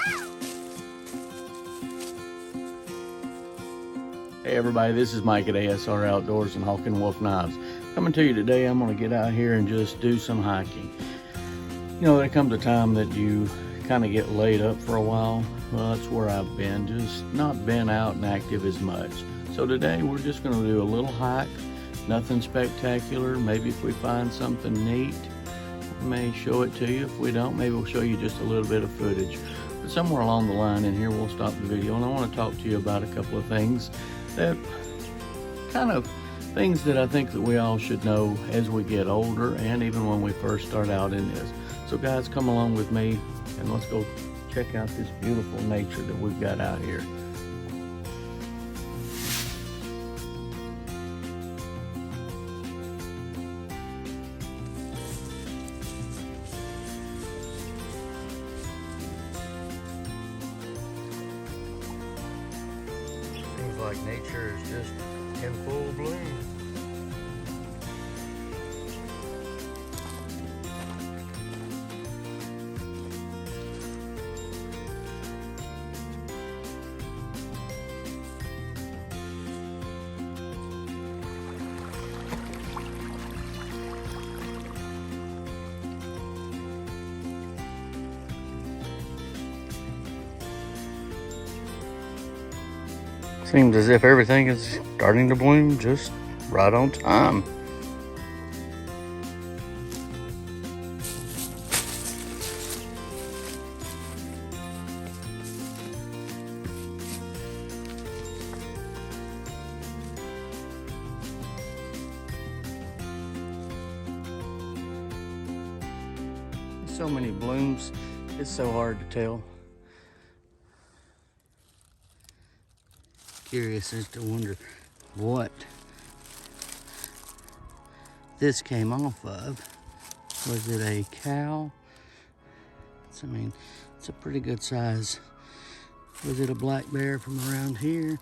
Hey everybody, this is Mike at ASR Outdoors and Hawk & Wolf Knives. Coming to you today, I'm going to get out here and just do some hiking. You know, there comes a time that you kind of get laid up for a while. Well, that's where I've been, just not been out and active as much. So today we're just going to do a little hike, nothing spectacular. Maybe if we find something neat, we may show it to you. If we don't, maybe we'll show you just a little bit of footage. But somewhere along the line in here, we'll stop the video and I want to talk to you about a couple of things that kind of things that I think that we all should know as we get older and even when we first start out in this. So guys, come along with me and let's go check out this beautiful nature that we've got out here. Seems like nature is just in full bloom. Seems as if everything is starting to bloom just right on time. So many blooms, it's so hard to tell. Curious as to wonder what this came off of. Was it a cow? I mean, it's a pretty good size. Was it a black bear from around here?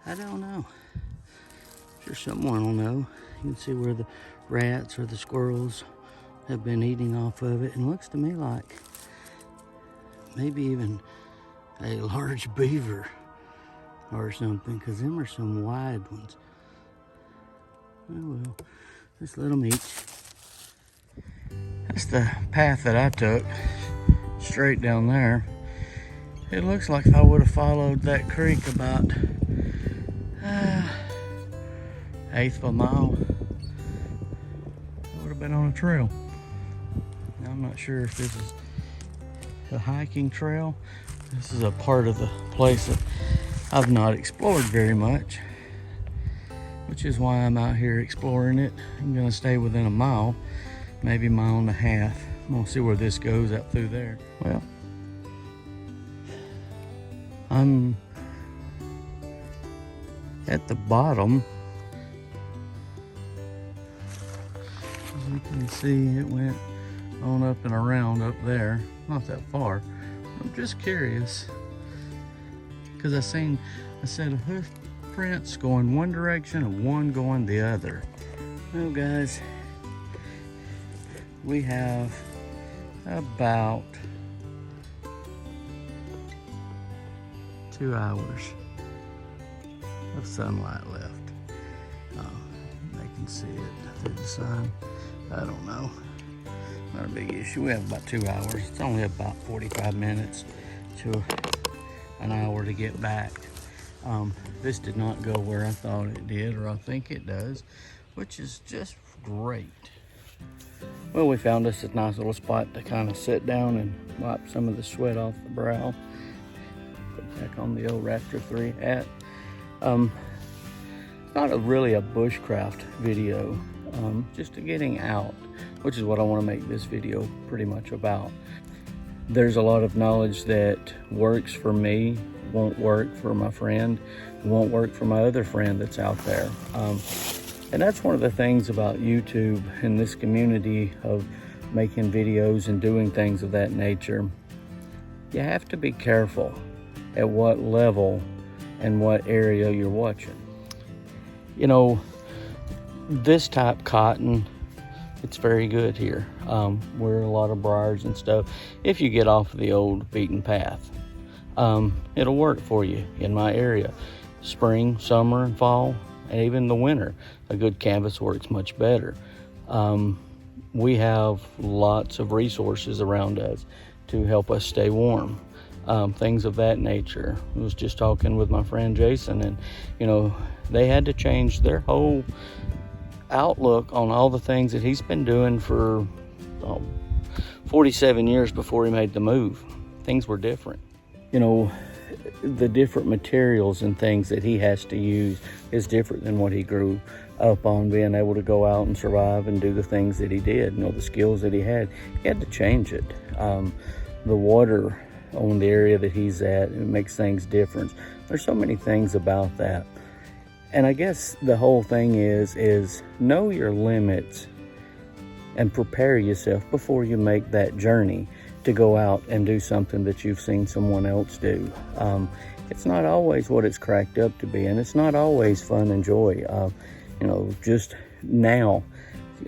I don't know. I'm sure someone will know. You can see where the rats or the squirrels have been eating off of it, and it looks to me like maybe even a large beaver or something, because them are some wide ones. Oh well, just let them eat. That's the path that I took, straight down there. It looks like if I would have followed that creek about eighth of a mile, I would have been on a trail. Now, I'm not sure if this is a hiking trail. This is a part of the place that I've not explored very much, which is why I'm out here exploring it. I'm gonna stay within a mile, maybe a mile and a half. I'm gonna see where this goes out through there. Well, I'm at the bottom. As you can see, it went on up and around up there, not that far. I'm just curious, because I seen a set of hoof prints going one direction and one going the other. Well guys, we have about 2 hours of sunlight left. They can see it through the sun. I don't know. Not a big issue. We have about 2 hours. It's only about 45 minutes to an hour to get back. This did not go where I thought it did, or I think it does, which is just great. Well, we found us a nice little spot to kind of sit down and wipe some of the sweat off the brow. Put back on the old Raptor 3 hat. Not really a bushcraft video, just a getting out, which is what I want to make this video pretty much about. There's a lot of knowledge that works for me, won't work for my friend, won't work for my other friend that's out there. And that's one of the things about YouTube and this community of making videos and doing things of that nature. You have to be careful at what level and what area you're watching. You know, this type cotton, it's very good here. Where a lot of briars and stuff, if you get off the old beaten path. it'll work for you in my area. Spring, summer, and fall, and even the winter, a good canvas works much better. We have lots of resources around us to help us stay warm, things of that nature. I was just talking with my friend Jason, and they had to change their whole outlook on all the things that he's been doing for 47 years before he made the move. Things were different. The different materials and things that he has to use is different than what he grew up on, being able to go out and survive and do the things that he did. The skills that he had to change it. The water on the area that he's at, it makes things different. There's so many things about that. And I guess the whole thing is know your limits and prepare yourself before you make that journey to go out and do something that you've seen someone else do. It's not always what it's cracked up to be, and it's not always fun and joy. Just now,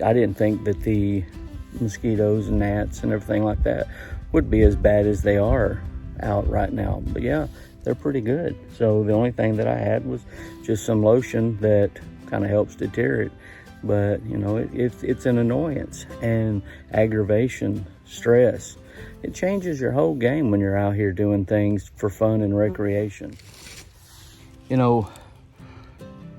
I didn't think that the mosquitoes and gnats and everything like that would be as bad as they are out right now. But yeah, they're pretty good. So the only thing that I had was just some lotion that kind of helps deter it. But it's an annoyance and aggravation, stress. It changes your whole game when you're out here doing things for fun and recreation.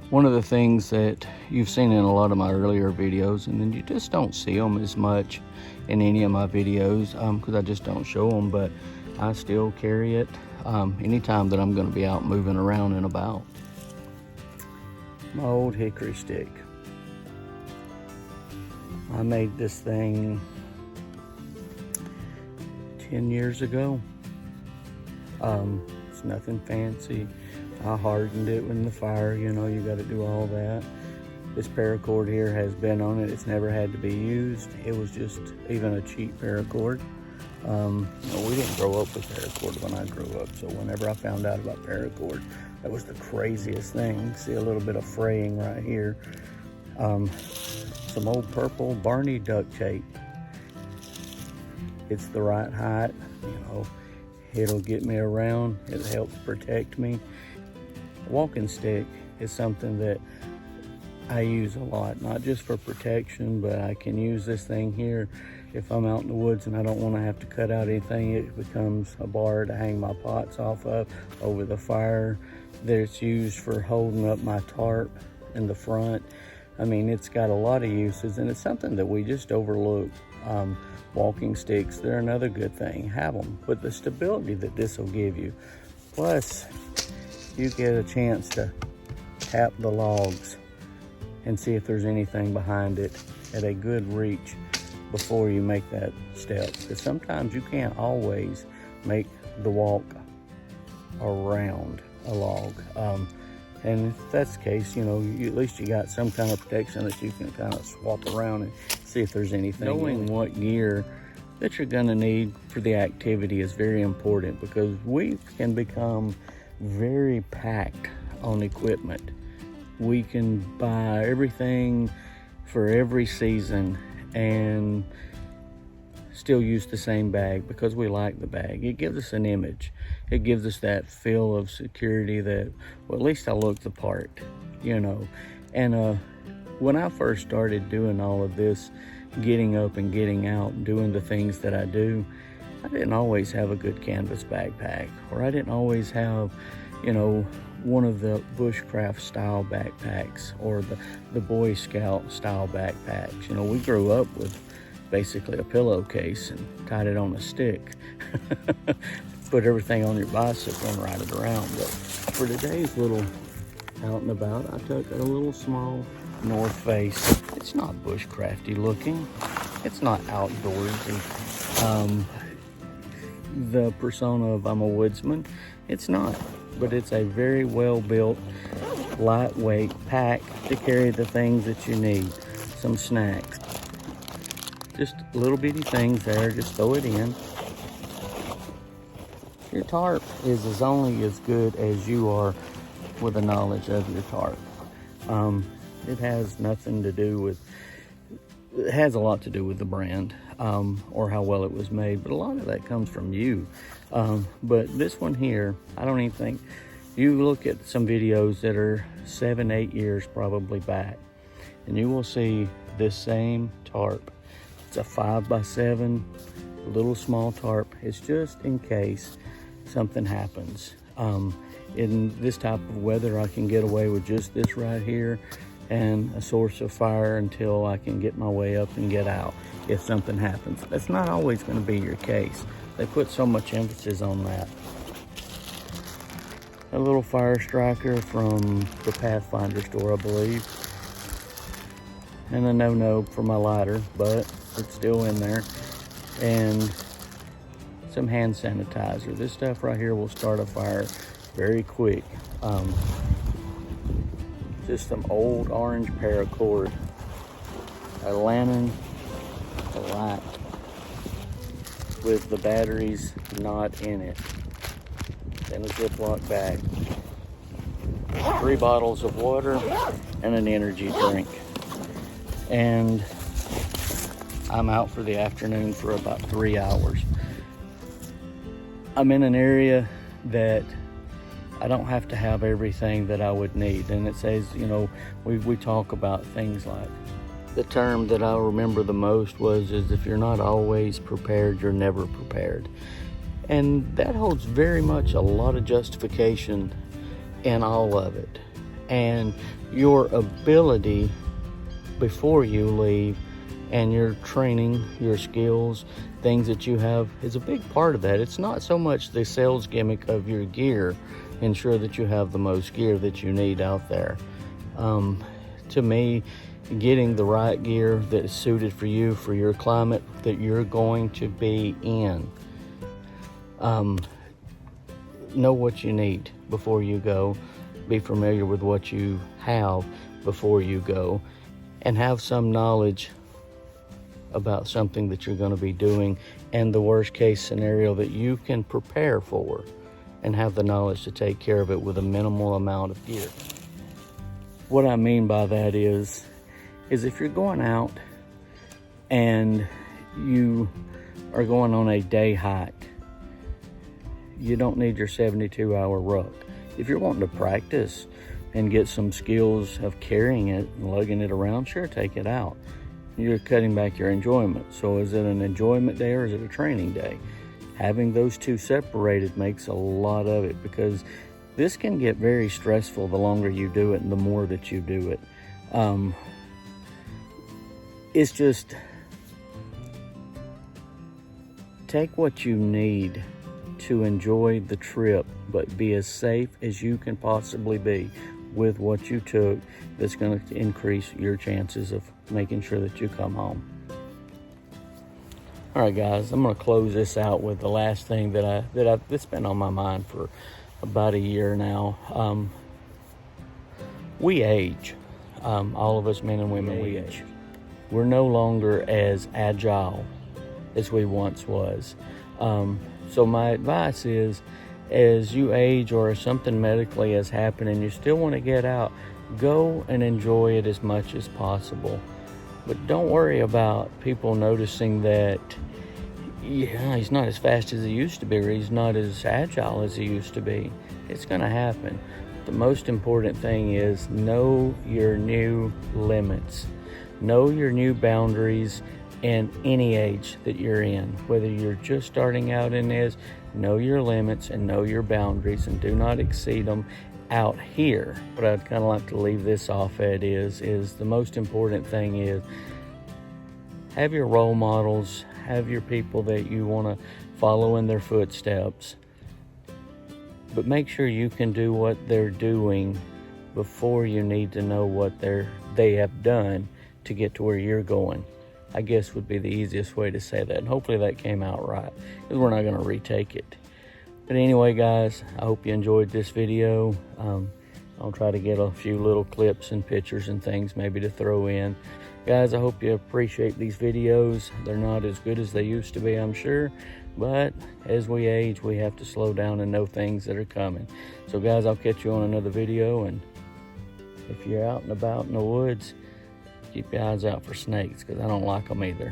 One of the things that you've seen in a lot of my earlier videos, and then you just don't see them as much in any of my videos because I just don't show them, but I still carry it anytime that I'm going to be out moving around and about. My old hickory stick. I made this thing 10 years ago. It's nothing fancy. I hardened it in the fire, you got to do all that. This paracord here has been on it. It's never had to be used. It was just even a cheap paracord. We didn't grow up with paracord when I grew up, so whenever I found out about paracord, that was the craziest thing. See a little bit of fraying right here. Some old purple Barney duct tape. It's the right height, it'll get me around. It helps protect me. Walking stick is something that I use a lot, not just for protection, but I can use this thing here if I'm out in the woods and I don't want to have to cut out anything. It becomes a bar to hang my pots off of over the fire. It's used for holding up my tarp in the front. It's got a lot of uses, and it's something that we just overlook. Walking sticks, they're another good thing. Have them, but the stability that this will give you. Plus, you get a chance to tap the logs and see if there's anything behind it at a good reach before you make that step. Because sometimes you can't always make the walk around a log. And if that's the case, at least you got some kind of protection that you can kind of swap around and see if there's anything. Knowing what gear that you're gonna need for the activity is very important, because we can become very packed on equipment. We can buy everything for every season and still use the same bag because we like the bag. It gives us an image. It gives us that feel of security that, well, at least I look the part, And when I first started doing all of this, getting up and getting out and doing the things that I do, I didn't always have a good canvas backpack, or I didn't always have, one of the bushcraft style backpacks or the Boy Scout style backpacks. We grew up with basically a pillowcase and tied it on a stick. Put everything on your bicycle and ride it around. But for today's little out and about, I took a little small North Face. It's not bushcrafty looking. It's not outdoorsy. The persona of I'm a woodsman, it's not. But it's a very well built, lightweight pack to carry the things that you need. Some snacks. Just little bitty things there, just throw it in. Your tarp is only as good as you are with the knowledge of your tarp. It has nothing to do with, it has a lot to do with the brand. or how well it was made, but a lot of that comes from you. But this one here, I don't even think, you look at some videos that are 7-8 years probably back, and you will see this same tarp. It's a 5x7 little small tarp. It's just in case something happens. In this type of weather, I can get away with just this right here and a source of fire until I can get my way up and get out if something happens. That's not always going to be your case. They put so much emphasis on that. A little fire striker from the Pathfinder store, I believe. And a no-no for my lighter, but it's still in there. And some hand sanitizer. This stuff right here will start a fire very quick. Just some old orange paracord, a lantern, a light with the batteries not in it, then a Ziploc bag, 3 bottles of water, and an energy drink. And I'm out for the afternoon for about 3 hours. I'm in an area that I don't have to have everything that I would need. And it says, you know, we talk about things like, the term that I remember the most is if you're not always prepared, you're never prepared. And that holds very much a lot of justification in all of it. And your ability before you leave and your training, your skills, things that you have is a big part of that. It's not so much the sales gimmick of your gear. Ensure that you have the most gear that you need out there. To me, getting the right gear that is suited for you, for your climate that you're going to be in. Know what you need before you go. Be familiar with what you have before you go. And have some knowledge about something that you're going to be doing and the worst case scenario that you can prepare for, and have the knowledge to take care of it with a minimal amount of gear. What I mean by that is if you're going out and you are going on a day hike, you don't need your 72-hour ruck. If you're wanting to practice and get some skills of carrying it and lugging it around, sure, take it out. You're cutting back your enjoyment. So is it an enjoyment day or is it a training day? Having those two separated makes a lot of it, because this can get very stressful the longer you do it and the more that you do it. It's just, take what you need to enjoy the trip, but be as safe as you can possibly be with what you took. That's going to increase your chances of making sure that you come home. All right, guys, I'm going to close this out with the last thing that's been on my mind for about a year now. We age. All of us, men and women, we age. We're no longer as agile as we once was. So my advice is, as you age or if something medically has happened and you still want to get out, go and enjoy it as much as possible. But don't worry about people noticing that, yeah, he's not as fast as he used to be, or he's not as agile as he used to be. It's going to happen. The most important thing is know your new limits. Know your new boundaries in any age that you're in. Whether you're just starting out in this, know your limits and know your boundaries, and do not exceed them out here. What I'd kind of like to leave this off at is the most important thing is have your role models, have your people that you want to follow in their footsteps, but make sure you can do what they're doing before you need to know what they have done to get to where you're going. I guess would be the easiest way to say that, and hopefully that came out right, because we're not going to retake it. But anyway, guys, I hope you enjoyed this video. I'll try to get a few little clips and pictures and things maybe to throw in. Guys, I hope you appreciate these videos. They're not as good as they used to be, I'm sure, but as we age, we have to slow down and know things that are coming. So guys, I'll catch you on another video, and if you're out and about in the woods, keep your eyes out for snakes, because I don't like them either.